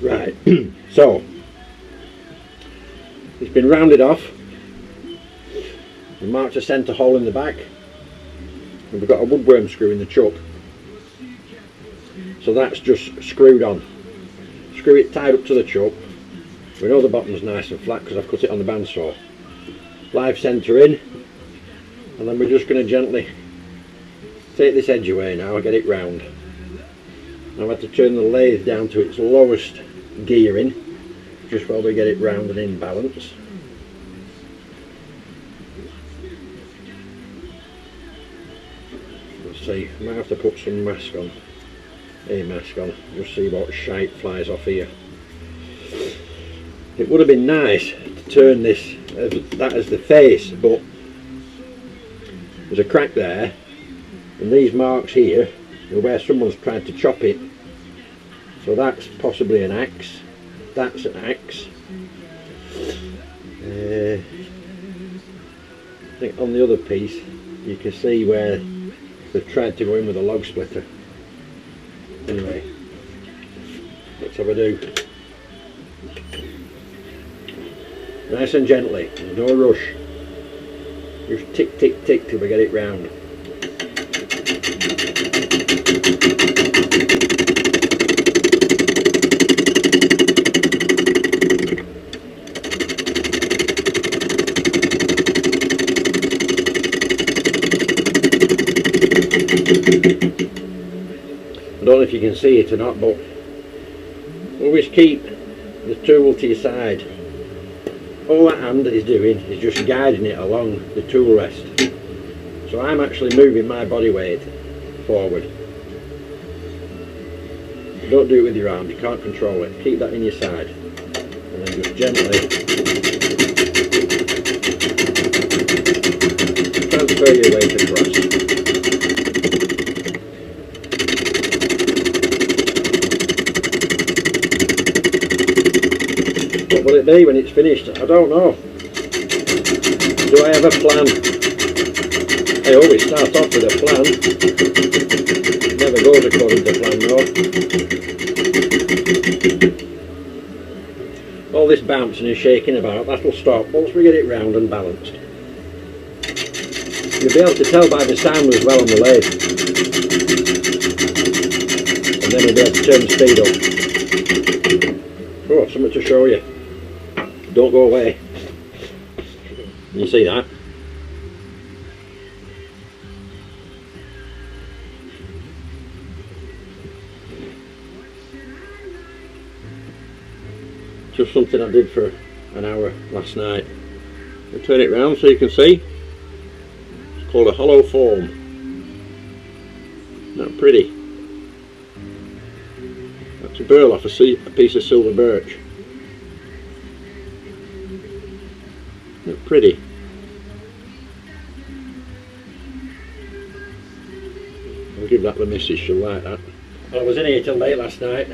Right, so it's been rounded off. We marked a centre hole in the back, and we've got a woodworm screw in the chuck. So that's just screwed on. Screw it tied up to the chuck. We know the bottom's nice and flat because I've cut it on the bandsaw. Live centre in, and then we're just going to gently take this edge away now and get it round. I've had to turn the lathe down to its lowest gearing just while we get it round and in balance. Let's see, I might have to put some mask on, just see what shite flies off here. It would have been nice to turn this as the face, but there's a crack there, and these marks here are where someone's tried to chop it. So that's possibly an axe, that's an axe. I think on the other piece you can see where they've tried to go in with a log splitter. Anyway, let's have a do. Nice and gently, no rush. Just tick tick tick till we get it round. I don't know if you can see it or not, but always keep the tool to your side. All that hand is doing is just guiding it along the tool rest. So I'm actually moving my body weight forward. Don't do it with your arm, you can't control it. Keep that in your side. And then just gently transfer your weight across. What will it be when it's finished? I don't know. Do I have a plan? I always start off with a plan. It never goes according to plan though. All this bouncing and shaking about, that'll stop once we get it round and balanced. You'll be able to tell by the sound as well on the lathe. And then we'll be able to turn the speed up. Oh, something to show you. Don't go away. You see that? Just something I did for an hour last night. I'll turn it round so you can see. It's called a hollow foam. Isn't that pretty? That's a burl off a piece of silver birch. Isn't it pretty? I'll give that the missus, she'll like that. Well, I was in here till late last night.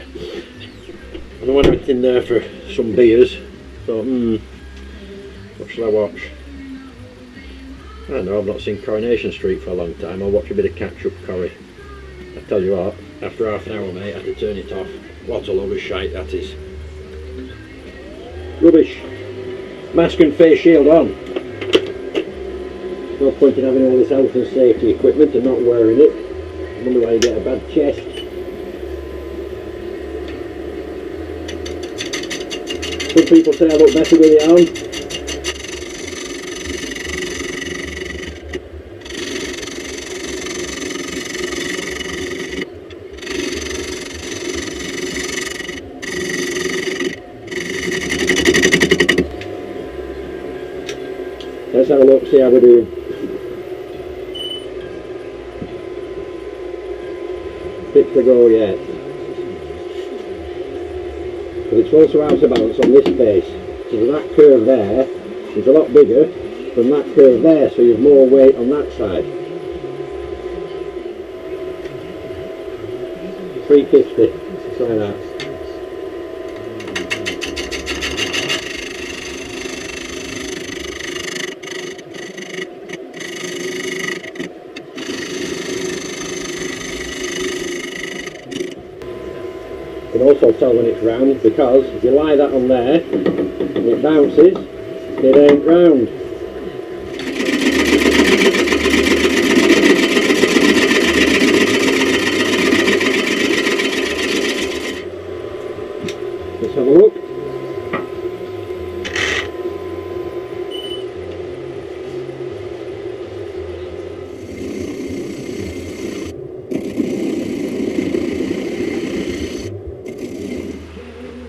And I went in there for some beers. Thought, what shall I watch? I don't know, I've not seen Coronation Street for a long time. I'll watch a bit of Catch Up Corrie. I tell you what, after half an hour, mate, I had to turn it off. What a load of shite that is. Rubbish. Mask and face shield on. No point in having all this health and safety equipment and not wearing it. I wonder why you get a bad chest. Some people say I look better with it on. Let's have a look, see how we're doing. Bit to go yet. But it's also out of balance on this face. So that curve there is a lot bigger than that curve there, so you have more weight on that side. 350, try that. You can also tell when it's round because if you lie that on there and it bounces, it ain't round. Let's have a look.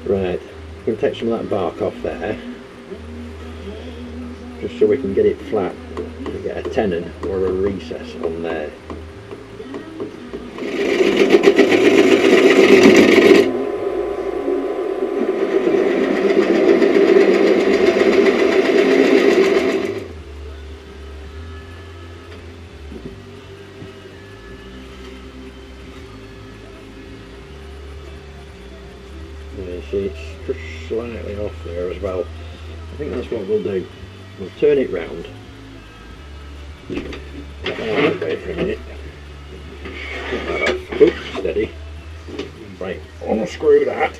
Right, I'm going to take some of that bark off there, just so we can get it flat and get a tenon or a recess on there. You see, it's just slightly off there as well. I think that's what we'll do. We'll turn it round. Get that out of the way for a minute. Get that off. Oops, steady. Right, unscrew that.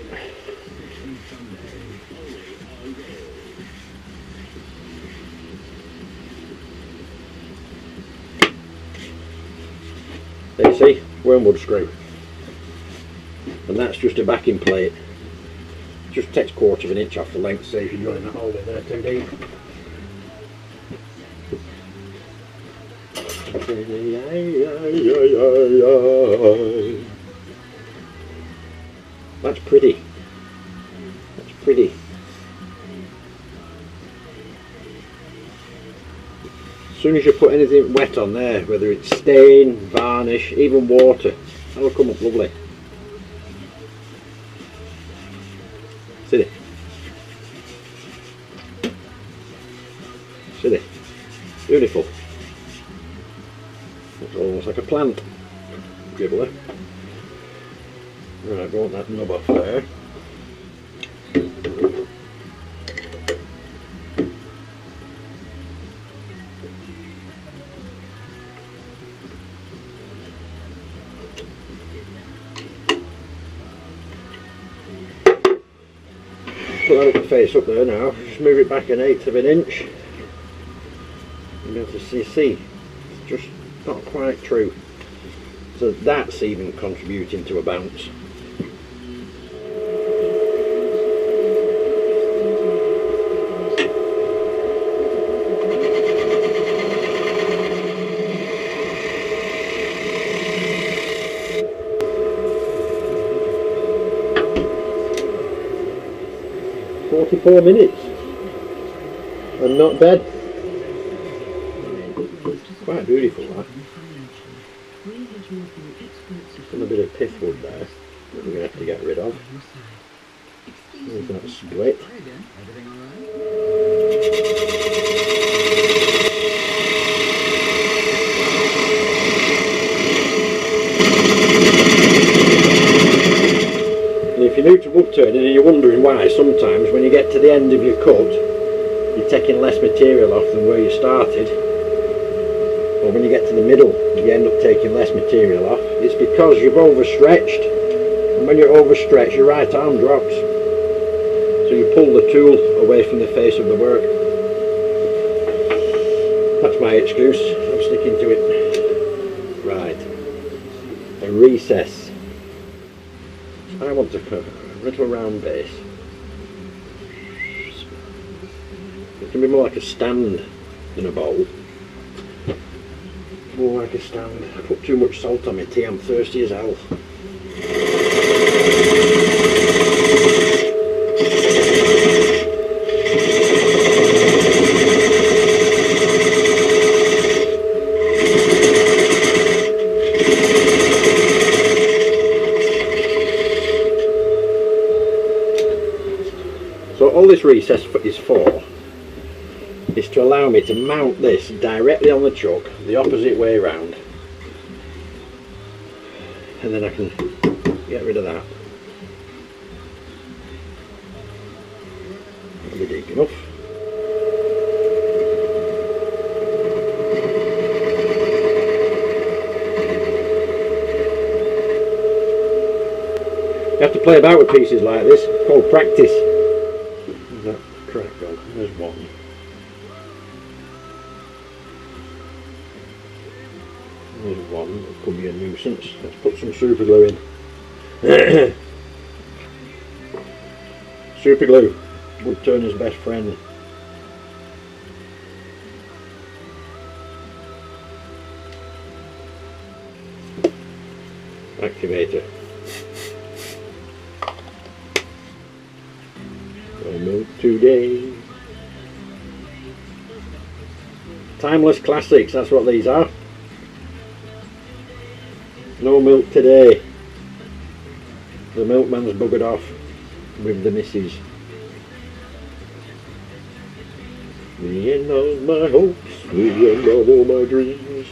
There you see, wormwood screw. And that's just a backing plate. Just takes 1/4 of an inch off the length, saves you drilling that hole in there too deep. That's pretty. That's pretty. As soon as you put anything wet on there, whether it's stain, varnish, even water, that'll come up lovely. See it? See it? Beautiful. It's almost like a plant. Dribbler. Right, I want that knob off there. Put that up the face up there now, just move it back 1/8 of an inch. You'll be able to see, it's just not quite true. So that's even contributing to a bounce. "44 minutes, and not bad. Quite beautiful that. Still a bit of pith wood there that we're going to have to get rid of. There's that split. And if you're new to wood turning and you're wondering why sometimes when you get to the end of your cut you're taking less material off than where you started, or when you get to the middle you end up taking less material off, it's because you've overstretched, and when you're overstretched your right arm drops, so you pull the tool away from the face of the work. That's my excuse, I'm sticking to it. Right, a recess. I want to put a little round base. It can be more like a stand than a bowl. More like a stand. I put too much salt on my tea, I'm thirsty as hell. So all this recess is for is to allow me to mount this directly on the chuck, the opposite way round, and then I can get rid of that. That'll be deep enough. You have to play about with pieces like this. It's called practice. Is that crack on? There's one. There's one that could be a nuisance. Let's put some super glue in. Super glue, wood turner's best friend. Activator. No milk today. Timeless classics, that's what these are. No milk today. The milkman's buggered off with the missus. Me and all my hopes, me and all my dreams.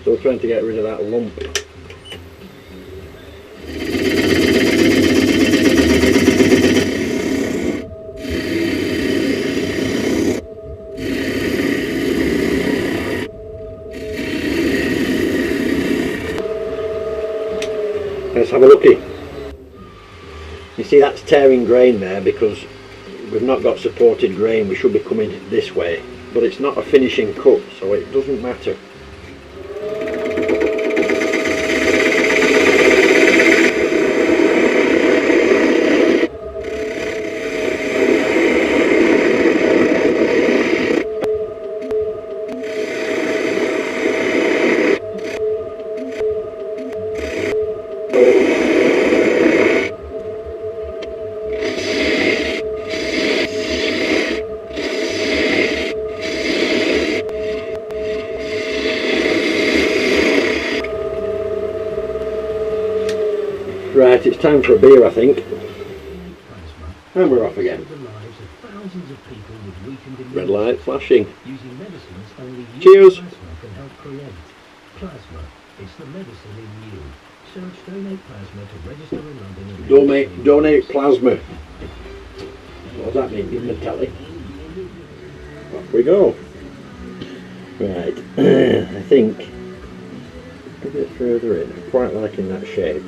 So trying to get rid of that lump. Let's have a looky. You see that's tearing grain there because we've not got supported grain. We should be coming this way, but it's not a finishing cut, so it doesn't matter. Right, it's time for a beer, I think. And we're off again. Red light flashing. Cheers! Donate plasma. What does that mean? Give me the telly. Off we go. Right, I think a bit further in. I'm quite liking that shape.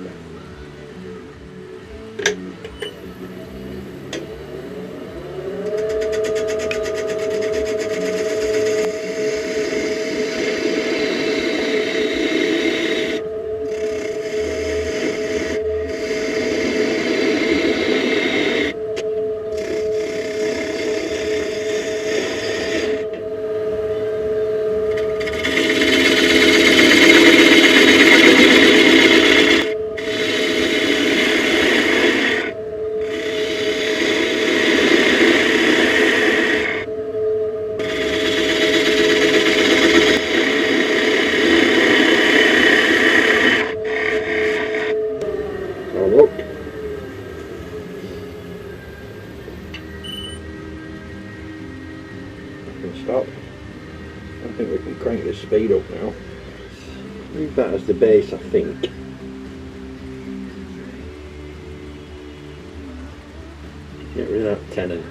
Stop. I think we can crank this speed up now. Leave that as the base, I think. Get rid of that tenon.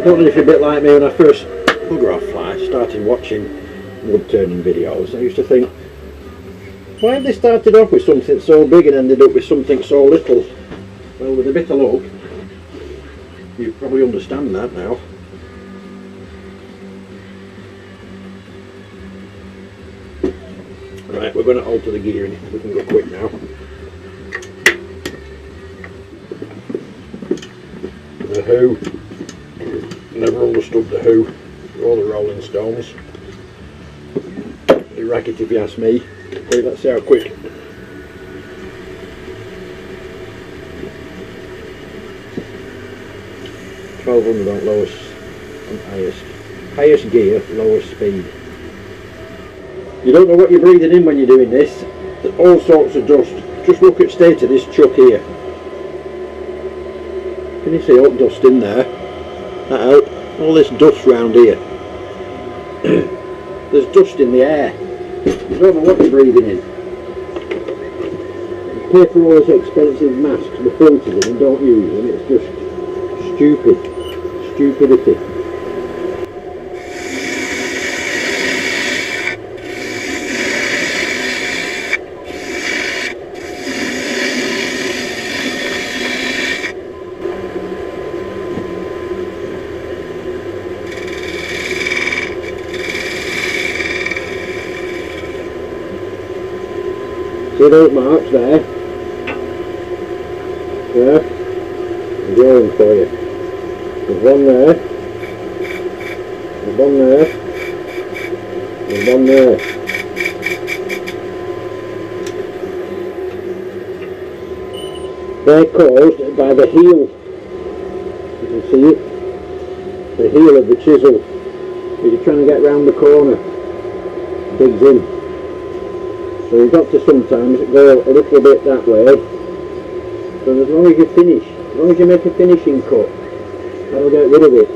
I don't know if you're a bit like me when I first bugger off fly, started watching wood turning videos. I used to think, why have they started off with something so big and ended up with something so little? Well, with a bit of luck, you probably understand that now. Right, we're going to alter the gearing. We can go quick now. The Who. Never understood the Who or the Rolling Stones. Pretty racket if you ask me. Wait, let's see how quick. 1200 on lowest and highest gear, lowest speed. You don't know what you're breathing in when you're doing this. There's all sorts of dust. Just look at the state of this chuck here. Can you see all dust in there? That help? All this dust round here. There's dust in the air. You don't know what you're breathing in. You pay for all those expensive masks with filters in and don't use them. It's just stupidity. See those marks there? Yeah? I'm drawing for you. There's one there. There's one there. There's one there. They're caused by the heel. You can see it. The heel of the chisel. As you're trying to get round the corner, digs in. So you've got to sometimes go a little bit that way. So as long as you finish, as long as you make a finishing cut, that'll get rid of it.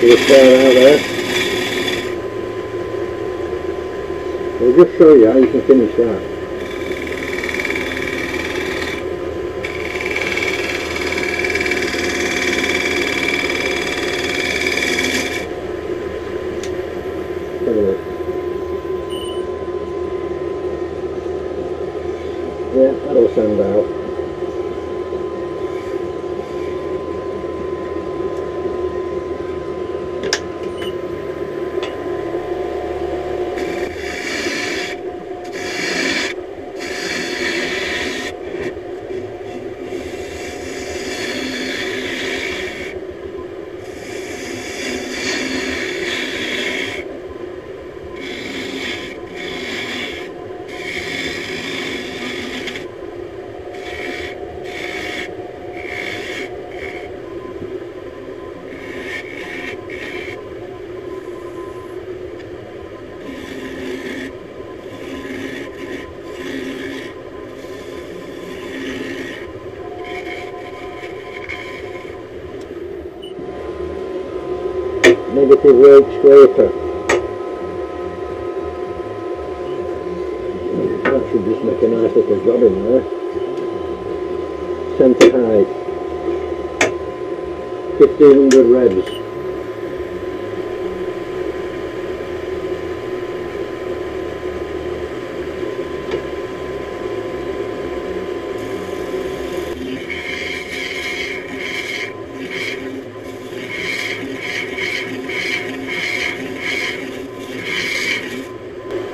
See the flare out there? I'll just show you how you can finish that. Have a look. Yeah, that'll sand out. Negative rake scraper. That should just make a nice little job in there. Centre height. 1500 revs.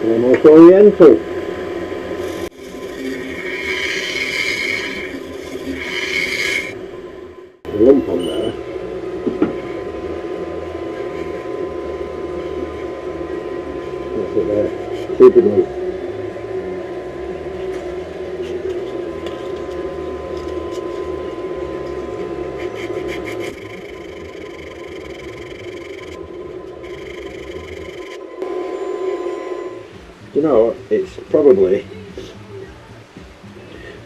Almost oriental. A lump on there. That's it there. Super neat. You know, it's probably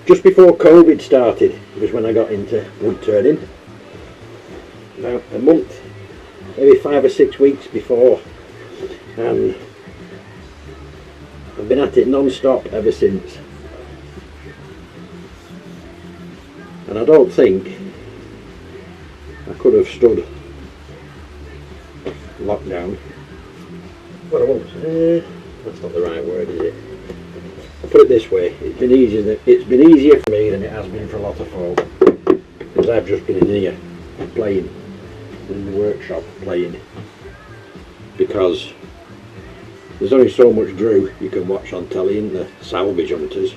just before COVID started was when I got into wood turning. About a month, maybe 5 or 6 weeks before, and I've been at it non-stop ever since. And I don't think I could have stood lockdown. Well, I won't. That's not the right word, is it? I'll put it this way: it's been easier for me than it has been for a lot of folk, because I've just been in here playing, in the workshop playing, because there's only so much Drew you can watch on telly in the salvage hunters.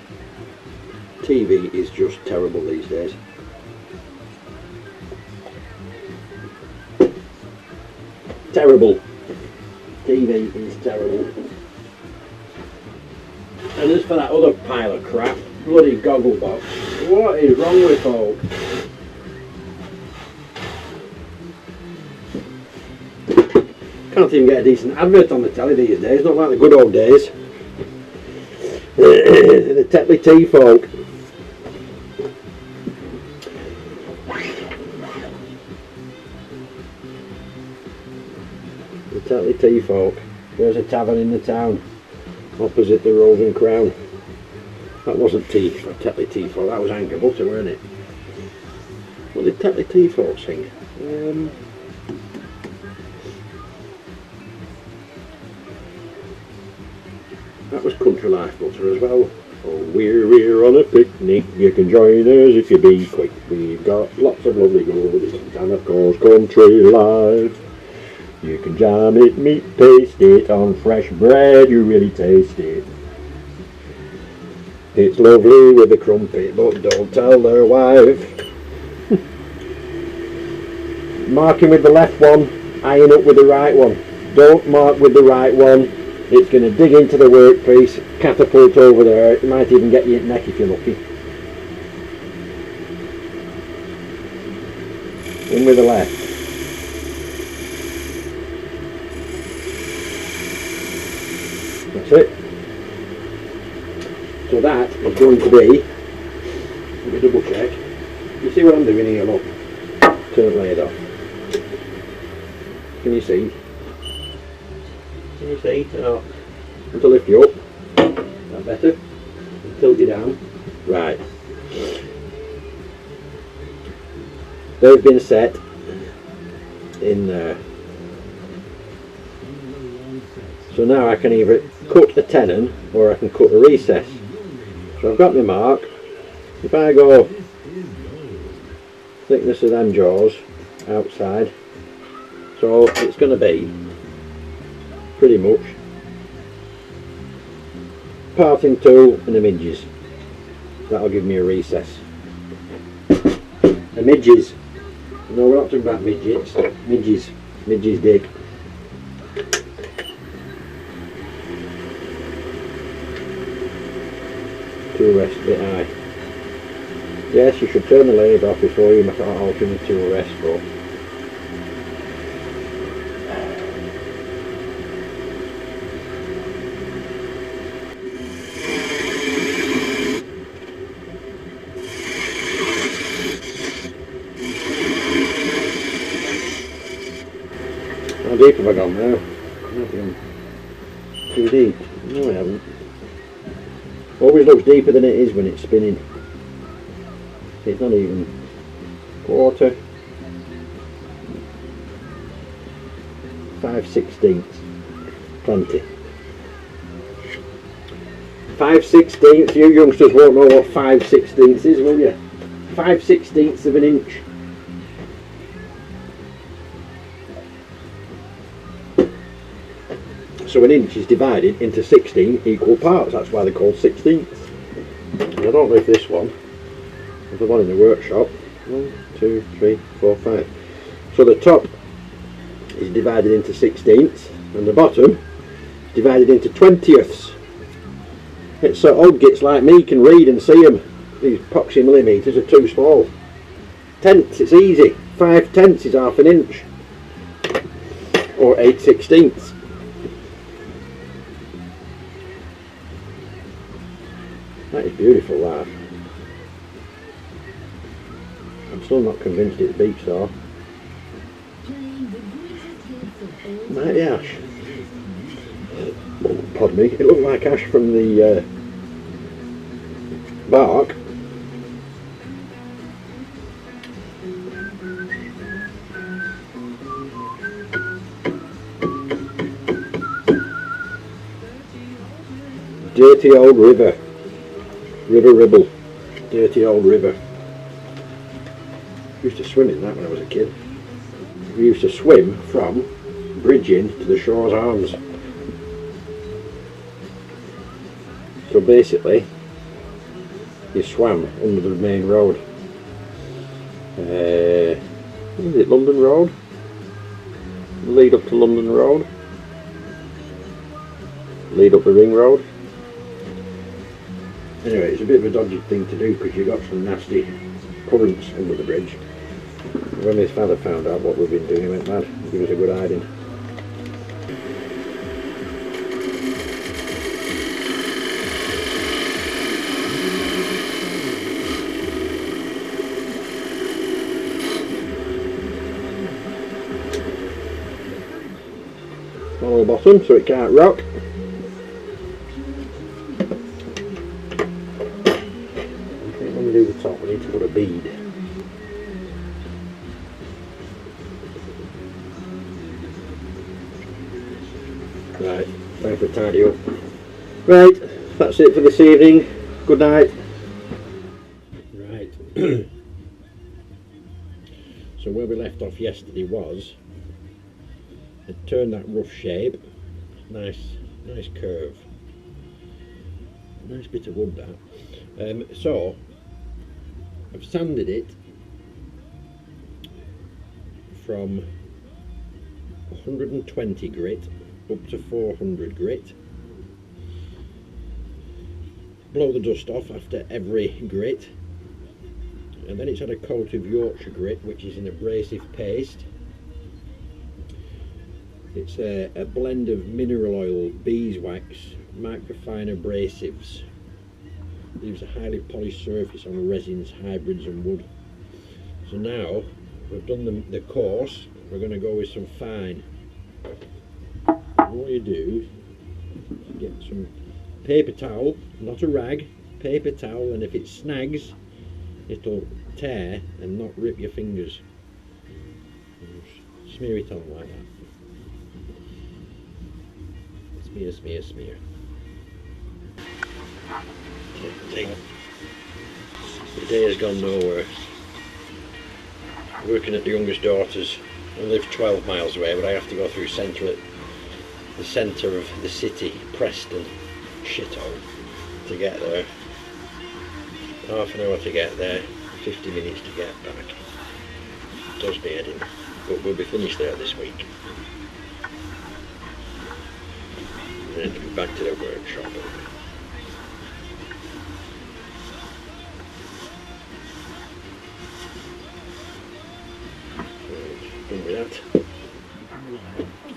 TV is just terrible these days. Terrible. TV is terrible. And as for that other pile of crap, bloody Gogglebox, what is wrong with folk? Can't even get a decent advert on the telly these days, not like the good old days. The Tetley Tea folk. The Tetley Tea folk. There's a tavern in the town, opposite the Roving Crown. That wasn't tea for Tetley Tea folk, that was Anchor Butter, weren't it? What did Tetley Tea folk sing? That was Country Life Butter as well. Oh, we're on a picnic, you can join us if you be quick. We've got lots of lovely goodies, and of course Country Life. You can jam it, meat, taste it, on fresh bread you really taste it. It's lovely with the crumpet, but don't tell their wife. Marking with the left one, eyeing up with the right one. Don't mark with the right one. It's going to dig into the workpiece, catapult over there. It might even get you in the neck if you're lucky. In with the left. That's it. So that is going to be, let me double check. You see what I'm doing here, look. Turn the blade off. Can you see? Can you see? Oh. And to lift you up. That better? And tilt you down. Right. They've been set in there. So now I can either cut a tenon or I can cut a recess. So I've got my mark. If I go thickness of them jaws outside, so it's going to be pretty much parting tool and a midges. That'll give me a recess. A midges. No, we're not talking about midgets. Midges. Midges dig. Tool rest a bit high. Yes, you should turn the lathe off before you start altering the tool rest, but how deep have I gone now? I've gone too deep. No, I haven't. Always looks deeper than it is when it's spinning. It's not even quarter. 5/16. Plenty. 5/16. You youngsters won't know what 5/16 is, will you? 5/16 of an inch. So an inch is divided into 16 equal parts. That's why they're called 16ths. And I don't know if this one, if the one in the workshop, 1, 2, 3, 4, 5. So the top is divided into 16ths and the bottom divided into 20ths. It's so odd like me can read and see them. These epoxy millimetres are too small. Tenths, it's easy. 5/10 is half an inch. Or 8/16. That is beautiful, that. still not convinced it's beech though. Might be ash. Pardon me, it looked like ash from the bark. Dirty old river. River Ribble. Dirty old river. I used to swim in that when I was a kid. We used to swim from Bridging to the Shores Arms. So basically, you swam under the main road. Is it London Road? Lead up to London Road. Lead up the Ring Road. Anyway, it's a bit of a dodgy thing to do because you've got some nasty currents under the bridge. When his father found out what we've been doing, he went mad. Give us a good hiding. Follow the bottom so it can't rock. When we do the top, we need to put a bead. Right, time for a tidy up. Right, that's it for this evening. Good night. Right. So where we left off yesterday was it turned that rough shape. Nice curve. Nice bit of wood that. So I've sanded it from 120 grit up to 400 grit. Blow the dust off after every grit, and then it's had a coat of Yorkshire grit, which is an abrasive paste. It's a blend of mineral oil, beeswax, microfine abrasives. Leaves a highly polished surface on resins, hybrids and wood. So now we've done the coarse, we're going to go with some fine. And what you do is get some paper towel, not a rag, paper towel, and if it snags it'll tear and not rip your fingers. Just smear it on like that. Smear, smear, smear. The day has gone nowhere. Working at the youngest daughter's. I live 12 miles away, but I have to go through the centre of the city, Preston, shithole, to get there. Half an hour to get there, 50 minutes to get back. Does me head in, but we'll be finished there this week. And then back to the workshop. Done with that.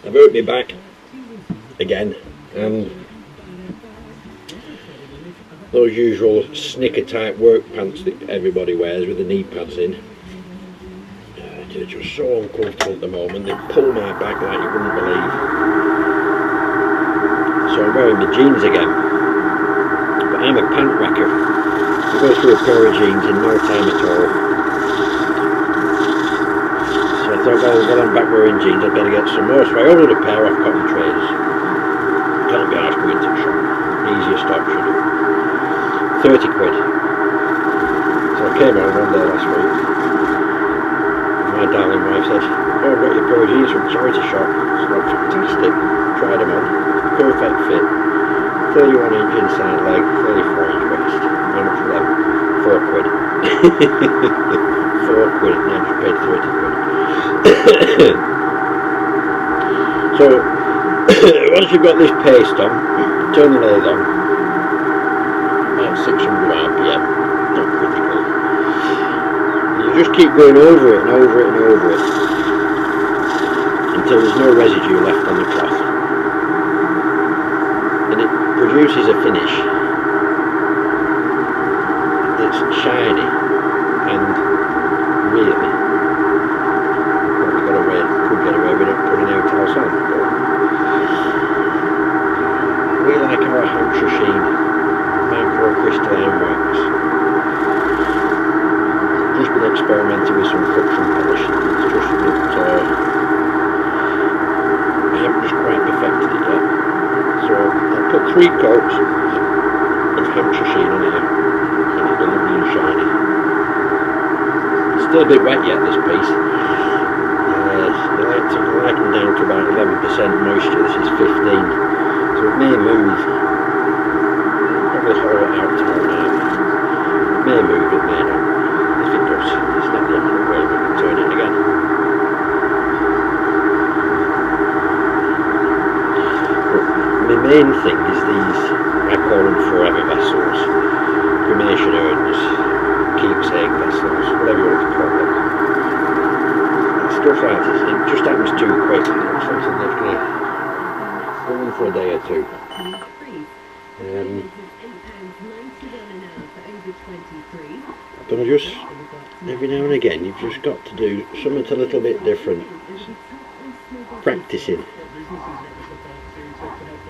I've hurt my back again, and those usual snicker type work pants that everybody wears with the knee pads in. They're just so uncomfortable at the moment. They pull my back like you wouldn't believe. So I'm wearing my jeans again. But I'm a pant wrecker. I go through a pair of jeans in no time at all. So I thought, well, while I'm back wearing jeans, I'd better get some more. So I ordered a pair off Cotton Traders. Can't be asked going to the shop. Easiest option. 30 quid. So I came on one day last week. My darling wife said, oh, I've got your pair of jeans from charity shop. So I'm fantastic. Tried them on. Perfect fit. 31 inch inside leg, 34 inch waist. How much for them? 4 quid. 4 quid. Now I've paid 30 quid. So, once you've got this paste on, turn the lathe on. About 600 RPM. Not critical. You just keep going over it and over it and over it until there's no residue left on the cloth, and it produces a finish that's shiny and really. Probably could get away with not putting out else on. But we like our Hampshire sheen microcrystalline wax. Just been experimenting with some friction polish. It's just that I haven't just quite perfected it yet. So I'll put 3 coats of Hampshire sheen on here, and it'll be lovely and shiny. It's still a bit wet yet, this piece. I like them down to about 11% moisture. This is 15, so it may move. Probably hollow it out tomorrow night. It may move, it may not. If it does, it's not the end of the world. We can turn it again. But my main thing is these, I call them forever vessels, cremation urns, keepsake vessels, whatever you want to call them. Stuff like this, it just happens too quick. It's something that's going to go on for a day or two. But I just, every now and again, you've just got to do something a little bit different. Practicing.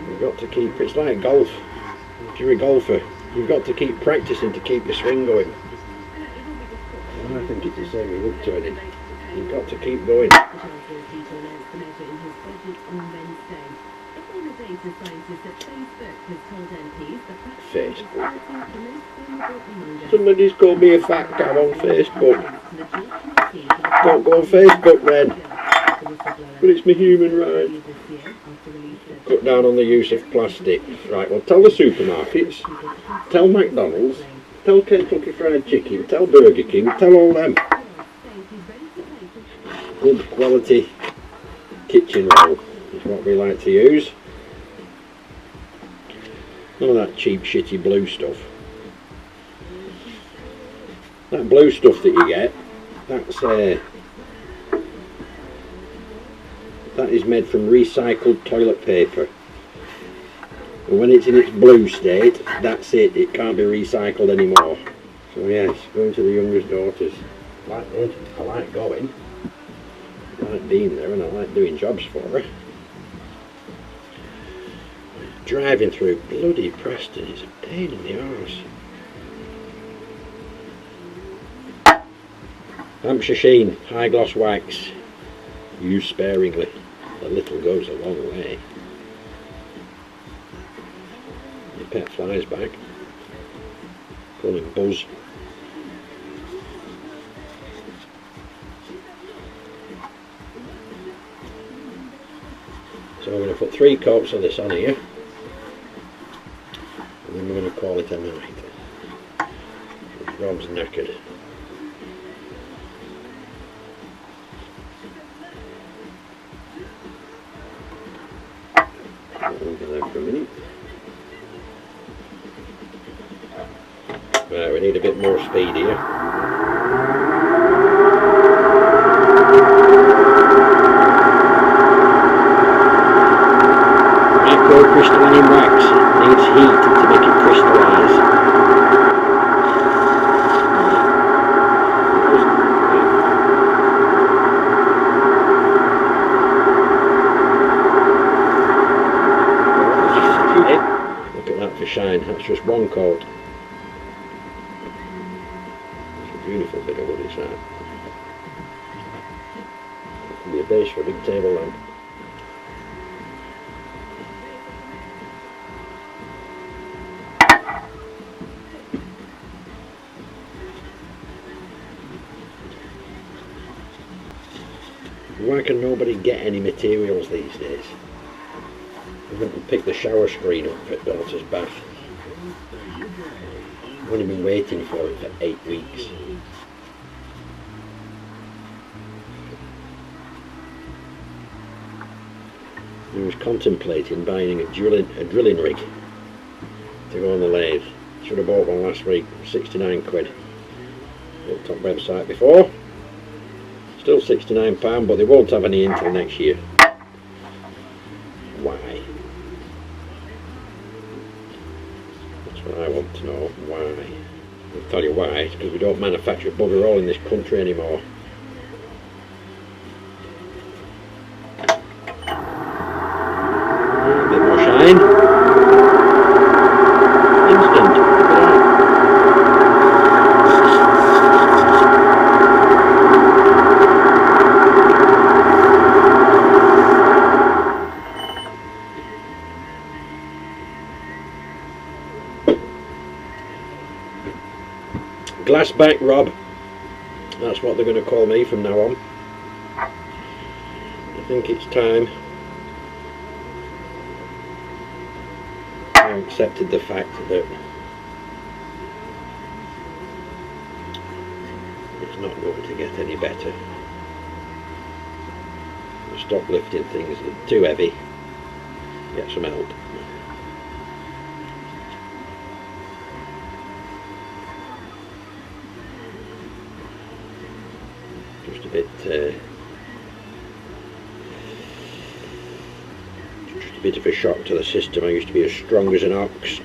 You've got to keep, it's like golf. If you're a golfer, you've got to keep practicing to keep your swing going. And I think it's the same with wood turning. You've got to keep going. Facebook. Somebody's called me a fat cow on Facebook. Don't go on Facebook then. But it's my human right. Cut down on the use of plastic. Right, well, tell the supermarkets, tell McDonald's, tell Kentucky Fried Chicken, tell Burger King, tell all them. Good quality kitchen roll is what we like to use. None of that cheap shitty blue stuff. That blue stuff that you get, that is made from recycled toilet paper. And when it's in its blue state, that's it, it can't be recycled anymore. So yes, going to the youngest daughters. I like going. I like being there and I like doing jobs for her. Driving through bloody Preston is a pain in the arse. Hampshire sheen, high gloss wax. Use sparingly. A little goes a long way. Your pet flies back. Call him Buzz. So I'm going to put 3 coats of this on here, and then we're going to call it a night. Rob's knackered. Over there for a minute. Right, we need a bit more speed here. Crystalline wax needs heat to make it crystallise. Look at that for shine, that's just 1 coat. It's a beautiful bit of wood, is that? That can be a base for a big table lamp. Why can nobody get any materials these days? I went and picked the shower screen up at daughter's bath. I've only been waiting for it for 8 weeks. I was contemplating buying a drilling rig to go on the lathe. Should have bought one last week, 69 quid. Looked on website before. Still £69, but they won't have any until next year. Why? That's what I want to know. Why? I'll tell you why. It's because we don't manufacture bugger all in this country anymore. back Rob. That's what they're going to call me from now on. I think it's time I accepted the fact that it's not going to get any better. Stop lifting things that are too heavy. Get some help. Just a bit of a shock to the system. I used to be as strong as an ox.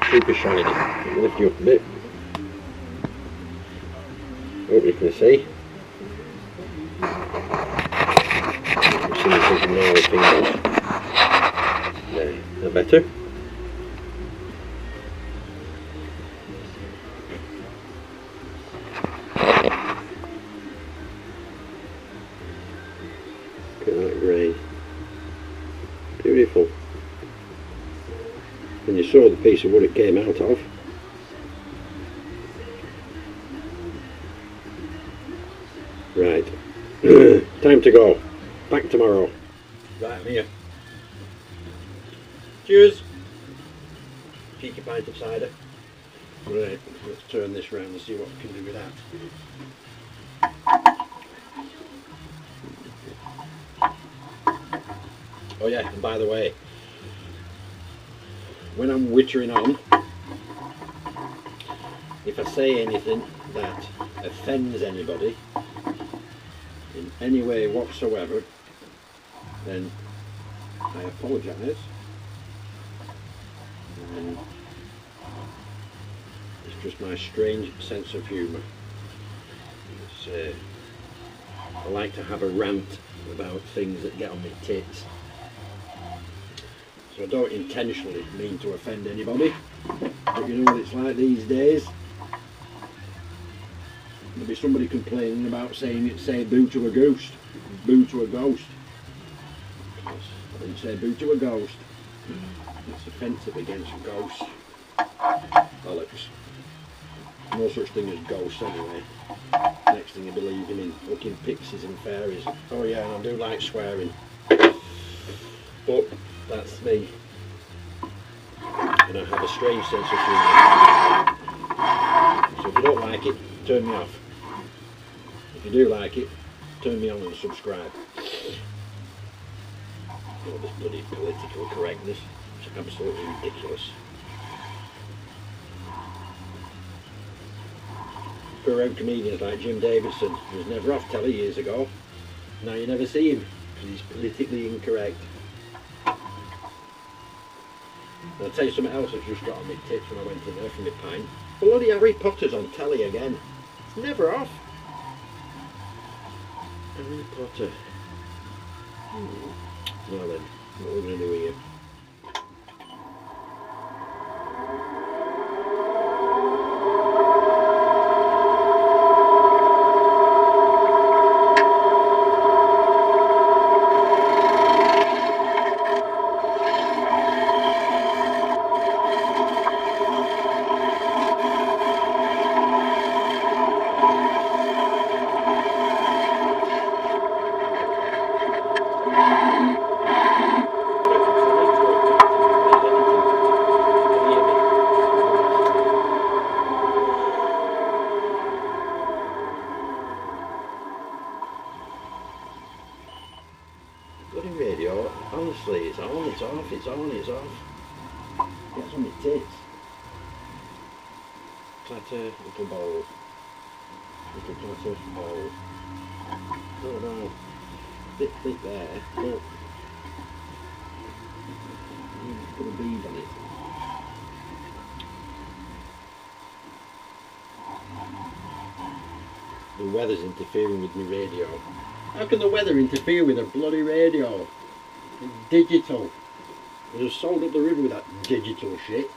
Super shiny. I'll lift you up a bit. Hope you can see. There, is that better? Look at that grain. Beautiful. And you saw the piece of wood it came out of. Right. Time to go. Back tomorrow. Right, I'm here. Cheers. Cheeky pint of cider. Right, let's turn this round and see what we can do with that. Oh yeah, and by the way, when I'm wittering on, if I say anything that offends anybody in any way whatsoever, then I apologise, and it's just my strange sense of humour. I like to have a rant about things that get on my tits, so I don't intentionally mean to offend anybody, but you know what it's like these days. There'll be somebody complaining about say boo to a ghost. Boo to a ghost. I didn't say boo to a ghost. It's offensive against ghosts. Bollocks. No such thing as ghosts anyway. Next thing you're believing in fucking pixies and fairies. Oh yeah, and I do like swearing. But that's me. And I have a strange sense of humour. So if you don't like it, turn me off. If you do like it, turn me on and subscribe. All this bloody political correctness. It's absolutely ridiculous. Poor old comedians like Jim Davidson, who was never off telly years ago. Now you never see him because he's politically incorrect. And I'll tell you something else that's just got on my tits when I went in there for my pint. Bloody Harry Potter's on telly again. It's never off. Harry Potter. Well then, what are we going to do here? Radio, honestly, it's on, it's off, it's on, it's off. Gets on my tits. Clatter, little bowl. Little clatter, bowl. Oh no. Bit thick there. Look. Put a bead on it. The weather's interfering with my radio. How can the weather interfere with a bloody radio? It's digital. I just sold up the river with that digital shit.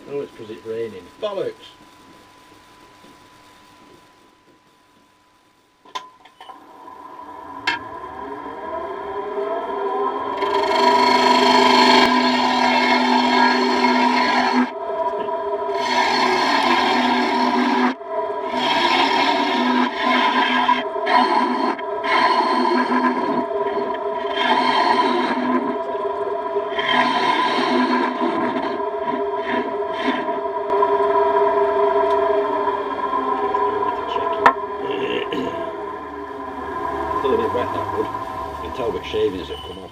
Oh, it's because it's raining. Bollocks! Still a bit wet, that wood. You can tell which shavings have come off.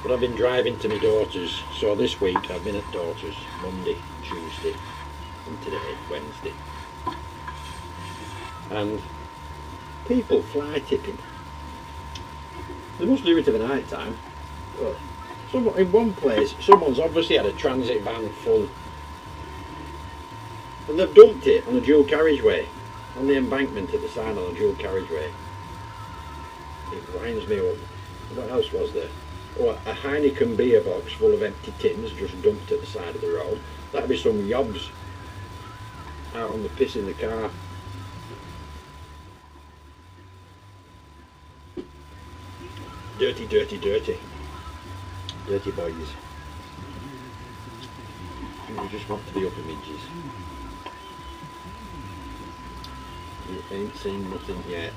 But I've been driving to my daughter's, so this week I've been at daughter's Monday, Tuesday and today, Wednesday. And people fly tipping. They must do it in the night time. But in one place, someone's obviously had a transit van full and they've dumped it on a dual carriageway, on the embankment at the sign on a dual carriageway. It winds me up. What else was there? Oh, a Heineken beer box full of empty tins just dumped at the side of the road. That'd be some yobs out on the piss in the car. Dirty, dirty, dirty. Dirty boys. We just want to be up images. You ain't seen nothing yet.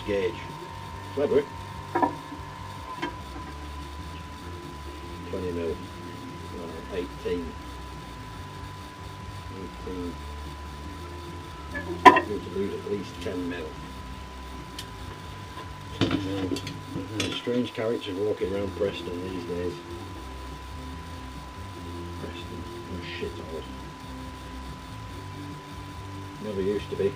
Gauge. Clever. 20 mil. 18. Need to lose at least 10 mil. Strange characters walking around Preston these days. Preston, a shithole. Never used to be.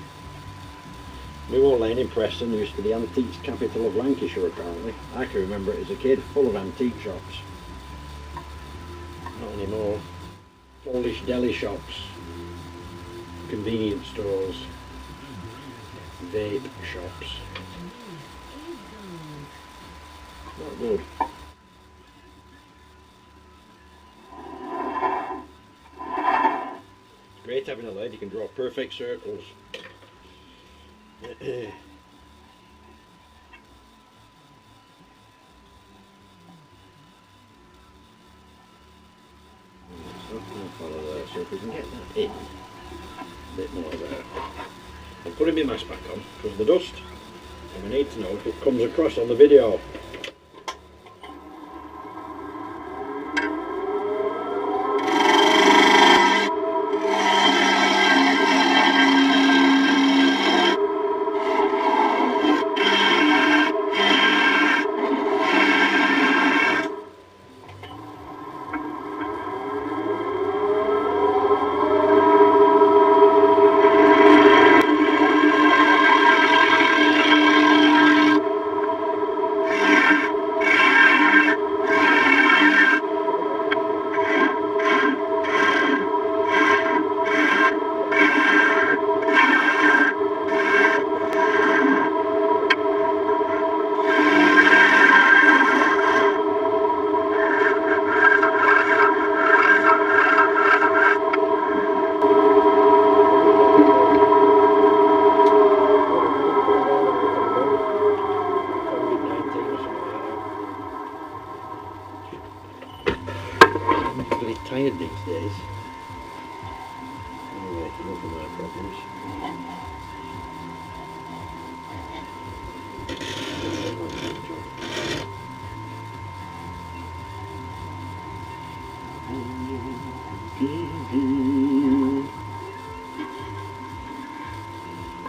Newall Lane in Preston used to be the antiques capital of Lancashire apparently. I can remember it as a kid, full of antique shops. Not anymore. Polish deli shops, convenience stores, vape shops. Not good. It's great having a lathe, you can draw perfect circles. Follow there, so if we can get that in a bit more there. I'm putting my mask back on because of the dust, and we need to know if it comes across on the video.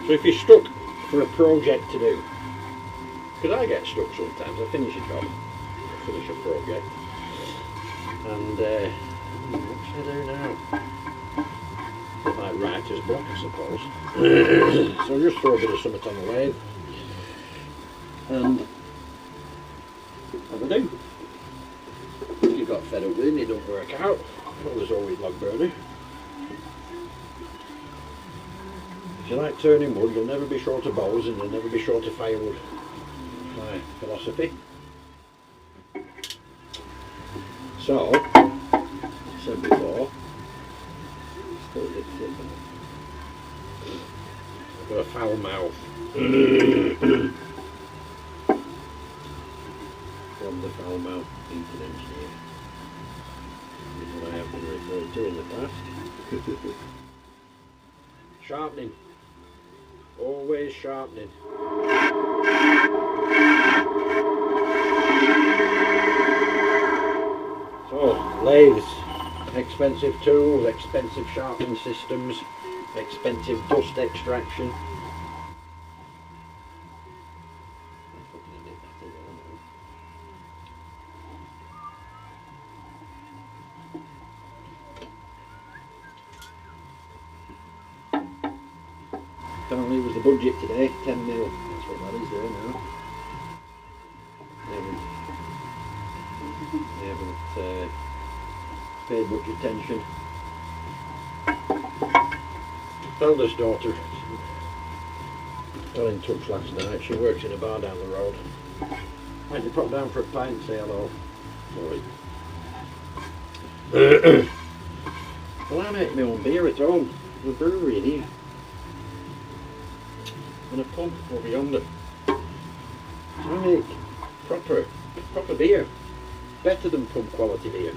So if you're stuck for a project to do, because I get stuck sometimes, I finish a job, I finish a project, and what should I do now? A bit like writer's block, I suppose. So just throw a bit of something on the lathe, and have a do. If you got fed up with it and it don't work out, well, there's always log burner. If you like turning wood, you'll never be short of boughs and you'll never be short of firewood. My philosophy. So, as I said before, still a bit thick. I've got a foul mouth. From the foul mouth eating engineer. Is what I have been referred to in the past. Sharpening. Always sharpening. So, lathes, expensive tools, expensive sharpening systems, expensive dust extraction. Apparently it was the budget today, 10 mil. That's what that is there now. They haven't paid much attention. Eldest daughter got in touch last night. She works in a bar down the road. Went to pop down for a pint and say hello. Sorry. Well, I make my own beer at home. There's a brewery in here. And a pub over yonder. So I make proper beer. Better than pub quality beer.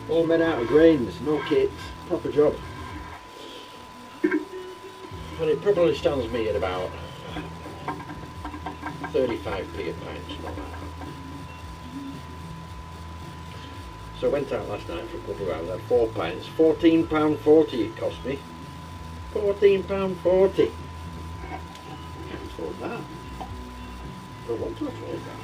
All made out of grains, no kits, proper job. And it probably stands me at about 35p a pint, something like that. So I went out last night for a couple of hours, I had 4 pints, £14.40 it cost me. £14.40. Can't afford that. I don't want to afford that.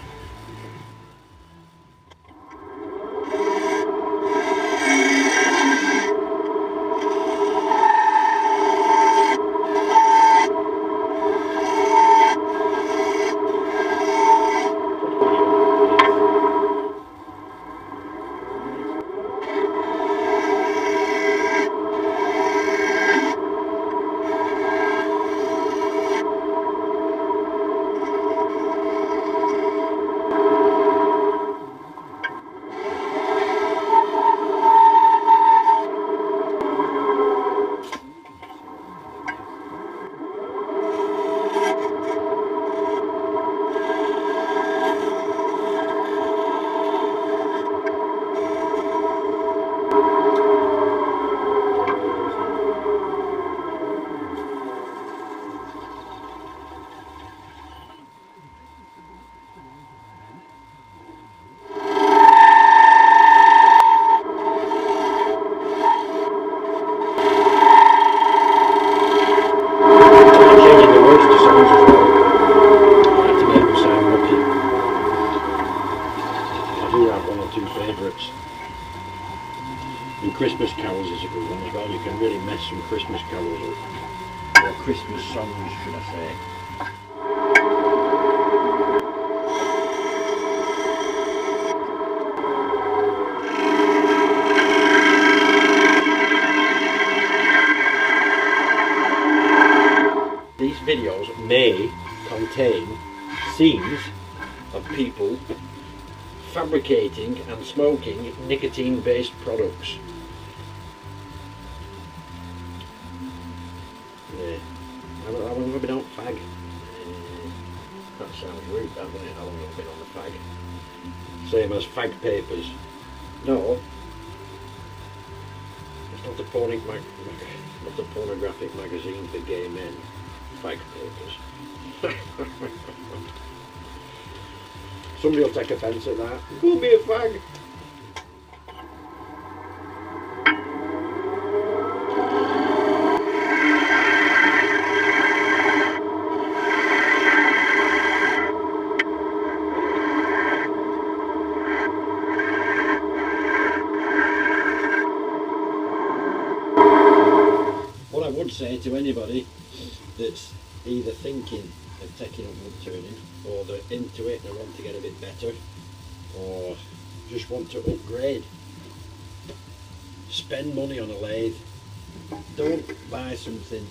And Christmas carols is a good one as well. You can really mess some Christmas carols up. Or Christmas songs, should I say. These videos may contain scenes of people fabricating and smoking nicotine-based products. Yeah. How long have I been on fag? That sounds rude, doesn't it? How long have I been on the fag? Same as fag papers. No. It's not a pornographic magazine for gay men. Fag papers. Somebody will take offence at that. Go be a fag. say to anybody that's either thinking of taking up wood turning, or they're into it and want to get a bit better, or just want to upgrade, spend money on a lathe. Don't buy something,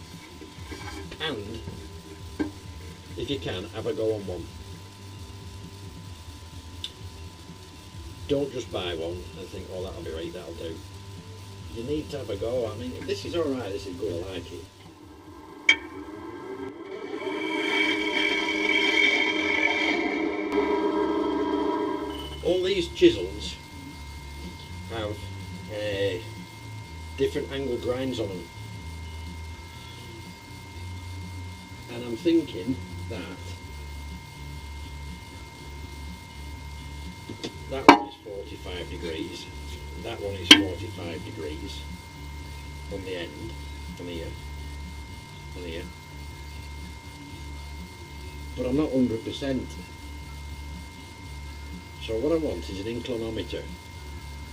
and if you can, have a go on one. Don't just buy one and think, oh, that'll be right, that'll do. You need to have a go. I mean, if this is alright, this is good, I like it. All these chisels have different angle grinds on them. And I'm thinking that that one is 45 degrees, that one is 45 degrees on the end, on here, on here. But I'm not 100%. So what I want is an inclinometer,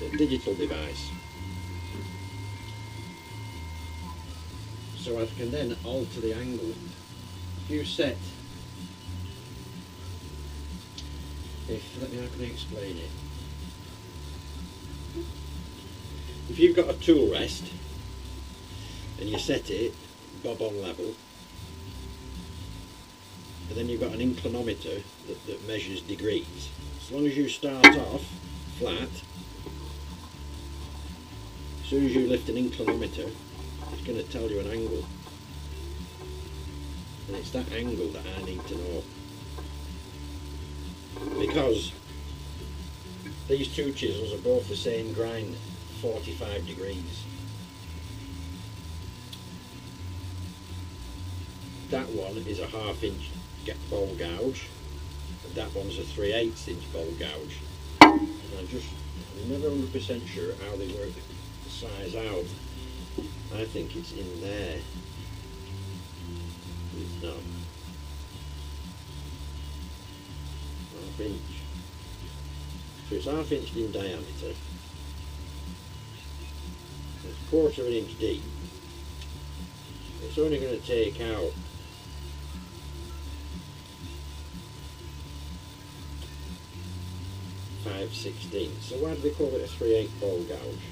a digital device. So I can then alter the angle. If you set, let me, how can I explain it? If you've got a tool rest and you set it bob on level, and then you've got an inclinometer that measures degrees. As long as you start off flat, as soon as you lift an inclinometer, it's going to tell you an angle. And it's that angle that I need to know. Because these two chisels are both the same grind, 45 degrees. That one is a 1/2 inch bowl gouge, and that one's a 3/8 inch bowl gouge. And I'm never 100% sure how they work the size out. I think it's in there. It's not. 1/2 inch. So it's 1/2 inch in diameter. It's 1/4 of an inch deep. It's only going to take out 5/16. So why do they call it a 3/8 bowl gouge?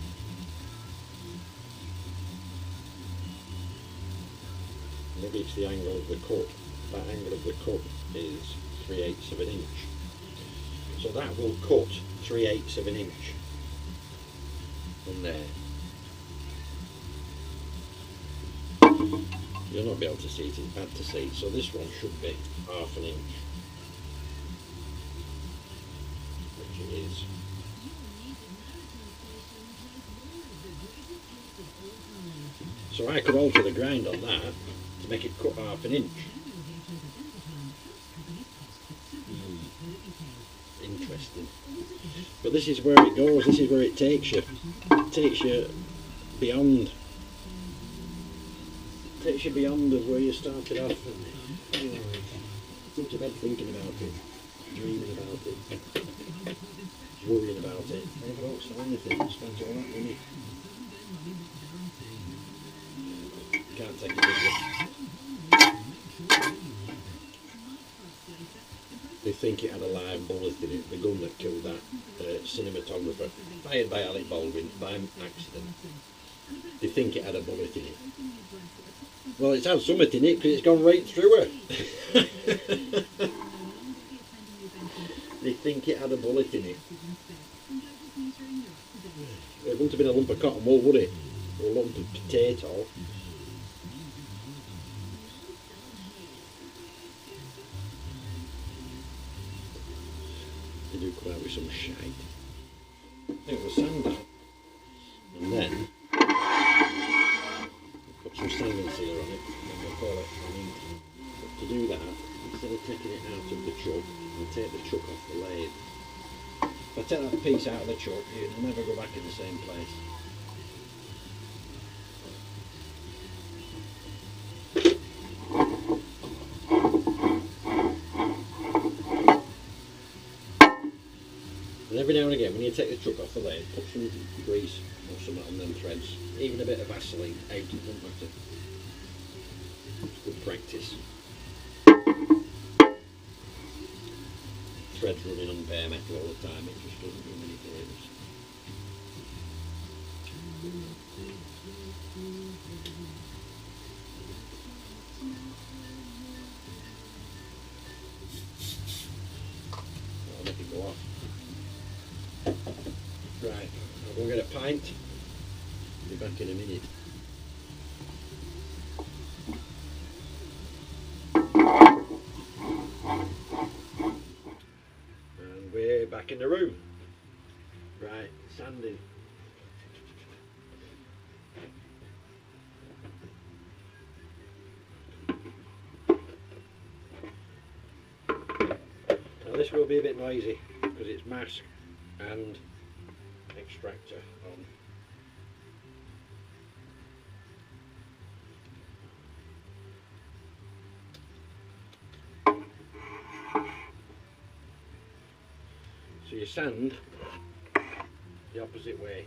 Maybe it's the angle of the cut. That angle of the cut is 3/8 of an inch. So that will cut 3/8 of an inch from there. You'll not be able to see it, it's bad to see. So this one should be 1/2 an inch. Which it is. So I could alter the grind on that to make it cut 1/2 an inch. Interesting. But this is where it goes, this is where it takes you. It takes you beyond. It takes you beyond of where you started off. And, go to bed thinking about it, dreaming about it, worrying about it. I don't sell anything, spend all that money. Can't take a big risk. They think it had a live bullet in it, the gun that killed that cinematographer, fired by Alec Baldwin by accident. They think it had a bullet in it. Well, it's had something in it because it's gone right through her. They think it had a bullet in it. It wouldn't have been a lump of cotton wool, would it? Or a lump of potato. They do come out with some shite. I think we'll sand that, and then put some sanding sealer on it, and we'll call it ranting. But to do that, instead of taking it out of the chuck, I'll take the chuck off the lathe. If I take that piece out of the chuck, it'll never go back in the same place. And every now and again, when you take the chuck off the lathe, put some grease or something on them threads, even a bit of Vaseline, out, it doesn't matter. practice. Threads running on bare metal all the time, it just doesn't do many favours. I'll make it go off. Right, I'll go get a pint. I'll be back in a minute. And we're back in the room. Right, sanding. Now this will be a bit noisy because it's mask and extractor on. So you sand the opposite way.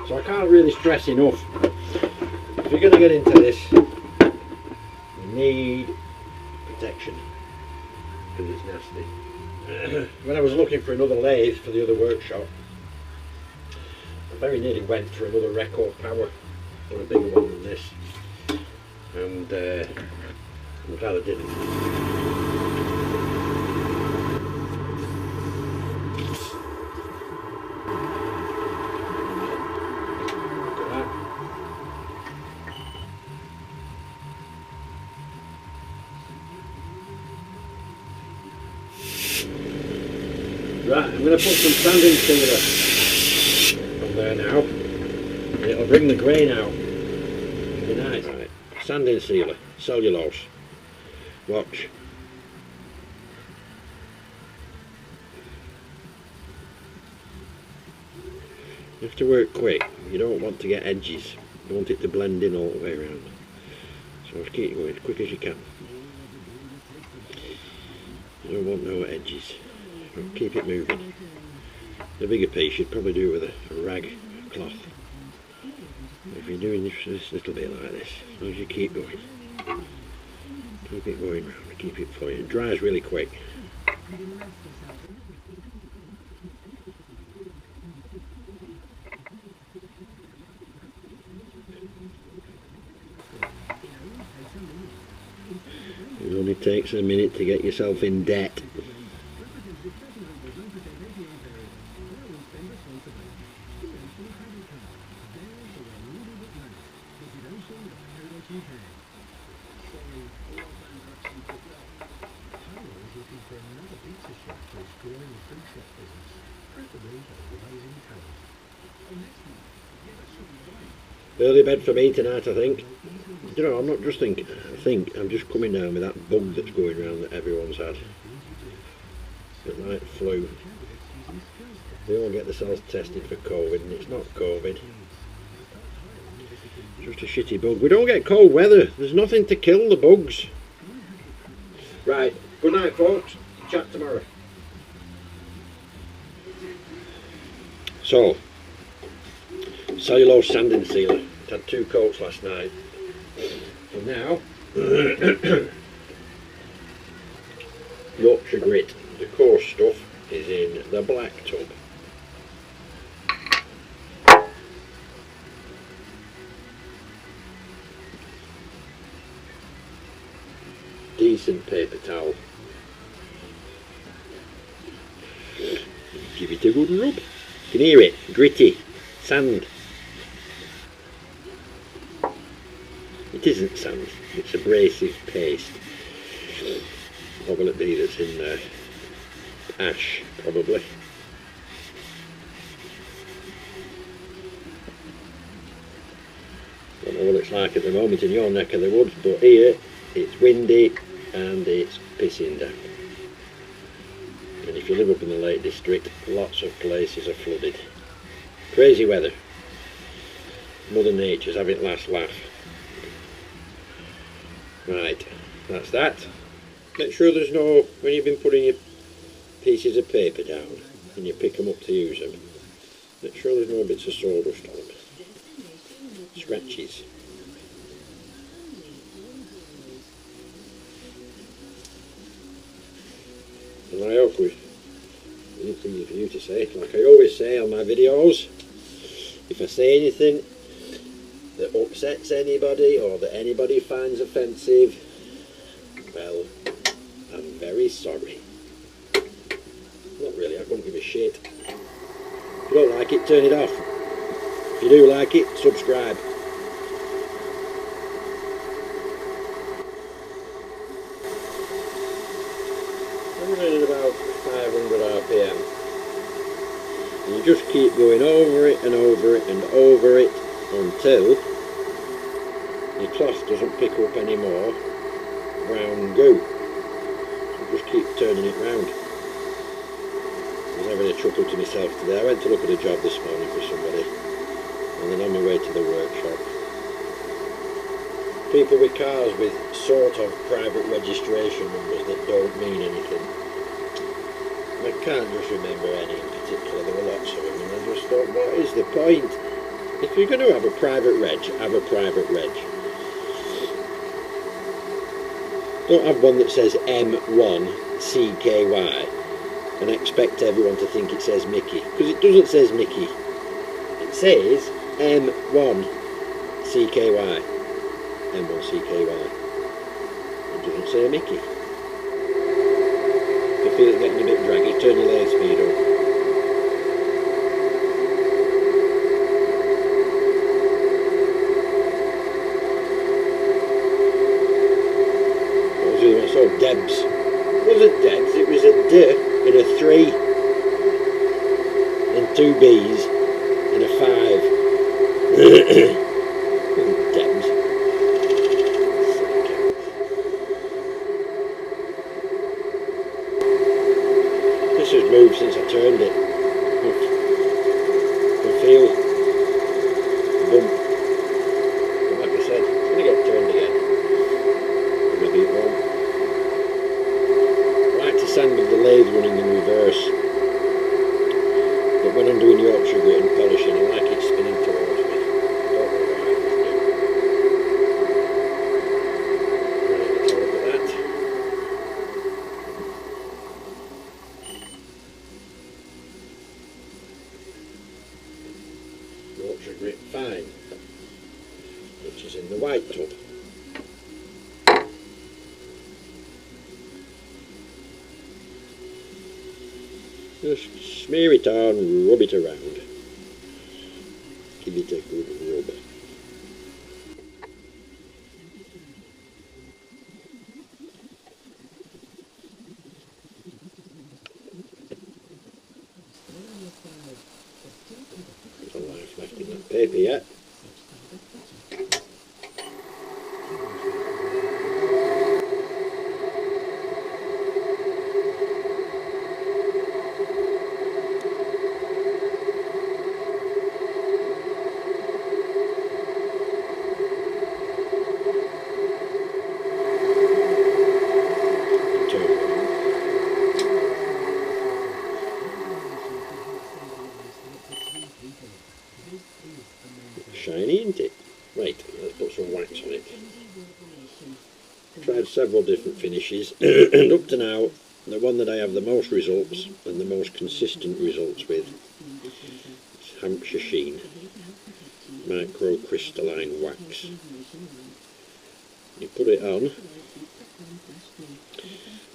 So I can't really stress enough, if you're going to get into this, you need protection, because it's nasty. When I was looking for another lathe for the other workshop, I very nearly went for another record power, or a bigger one than this, and I'm glad I didn't. Right, I'm going to put some sanding sealer on there now, and it'll bring the grain out. It'll be nice. Right. Sanding sealer, cellulose. Watch. You have to work quick, you don't want to get edges, you want it to blend in all the way around. So So just keep going as quick as you can. You don't want no edges. So keep it moving. The bigger piece you'd probably do it with a rag, a cloth. If you're doing this little bit like this, as long as you keep going. Keep it going round, keep it flowing. It dries really quick. It only takes a minute to get yourself in debt. Early bed for me tonight, I think. You know, I'm not just thinking, I think I'm just coming down with that bug that's going around that everyone's had. Bit like flu. They all get themselves tested for COVID and it's not COVID. It's just a shitty bug. We don't get cold weather. There's nothing to kill the bugs. Right, good night folks. Chat tomorrow. So, cellulose sanding sealer. Had 2 coats last night. So now, Yorkshire grit. The coarse stuff is in the black tub. Decent paper towel. Give it a good rub. You can hear it, gritty, sand. It isn't sand, it's abrasive paste. What will it be that's in there? Ash, probably. Don't know what it's like at the moment in your neck of the woods, but here it's windy and it's pissing down. And if you live up in the Lake District, lots of places are flooded. Crazy weather. Mother Nature's having last laugh. Right, that's that. Make sure there's no, when you've been putting your pieces of paper down and you pick them up to use them, make sure there's no bits of sawdust on them. Scratches. And I hope with anything for you to say, like I always say on my videos, if I say anything that upsets anybody or that anybody finds offensive, well, I'm very sorry. Not really, I couldn't give a shit. If you don't like it, turn it off. If you do like it, subscribe. I'm running at about 500 RPM. And you just keep going over it and over it and over it until your cloth doesn't pick up any more brown goo. So just keep turning it round. I was having a chuckle to myself today. I went to look at a job this morning for somebody, and then on my way to the workshop, people with cars with sort of private registration numbers that don't mean anything. I can't just remember any in particular, there were lots of them, and I just thought, what is the point? If you're going to have a private reg, have a private reg. Don't have one that says M1 CKY and expect everyone to think it says Mickey, because it doesn't say Mickey. It says M1 CKY. M1 CKY. It doesn't say Mickey. If you feel it getting a bit draggy, turn your leg speed up. So Debs. It wasn't Debs, it was a D and a 3 and 2 B's and a 5. Debs. This has moved since I turned it. I can feel the bump. But like I said, it's going to get turned again. sound of the lathe running in reverse, but when I'm doing Yorkshire grit and polishing, I like it spinning towards me. Don't know why. Right, let's have a look at that. Yorkshire grit fine, which is in the white tub. Just smear it on, rub it around. Give it a good rub. There's a life left in that paper yet. Shiny, isn't it? Right, let's put some wax on it. Tried several different finishes and up to now the one that I have the most results and the most consistent results with is Hampshire Sheen microcrystalline wax. You put it on,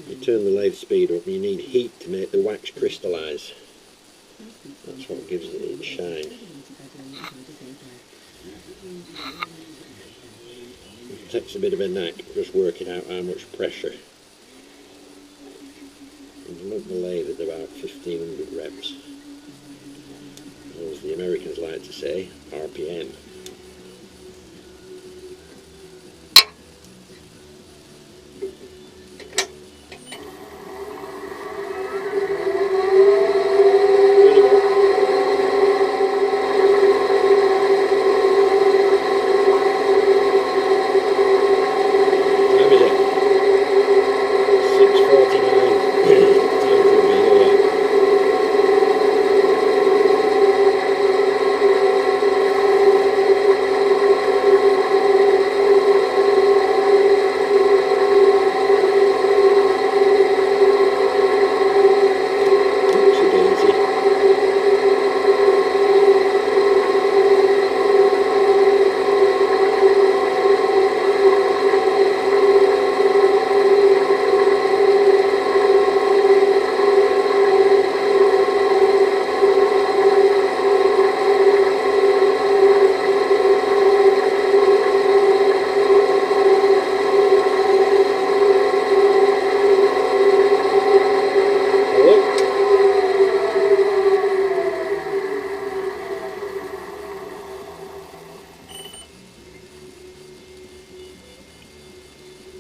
you turn the lathe speed up and you need heat to make the wax crystallise. That's what gives it its shine. It takes a bit of a knack just working out how much pressure. And run the lathe at about 1500 reps. Or as the Americans like to say, RPM.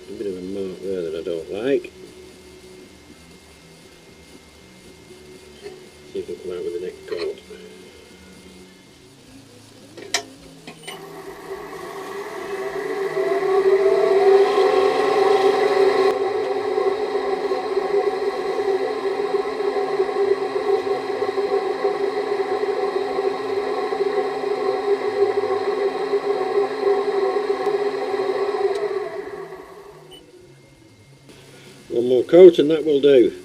A bit of a mark there that I don't like. See if it'll come out with the next coat. One more coat and that will do.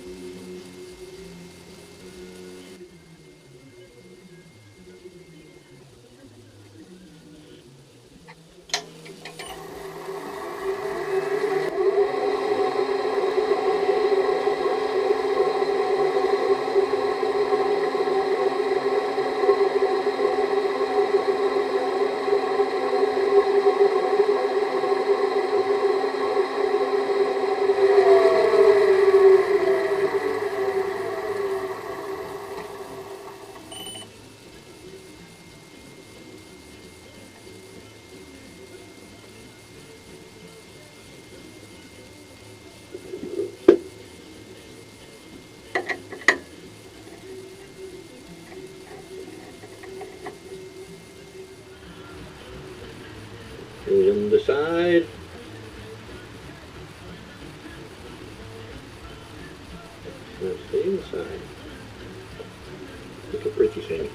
That's the inside. Look a pretty thing.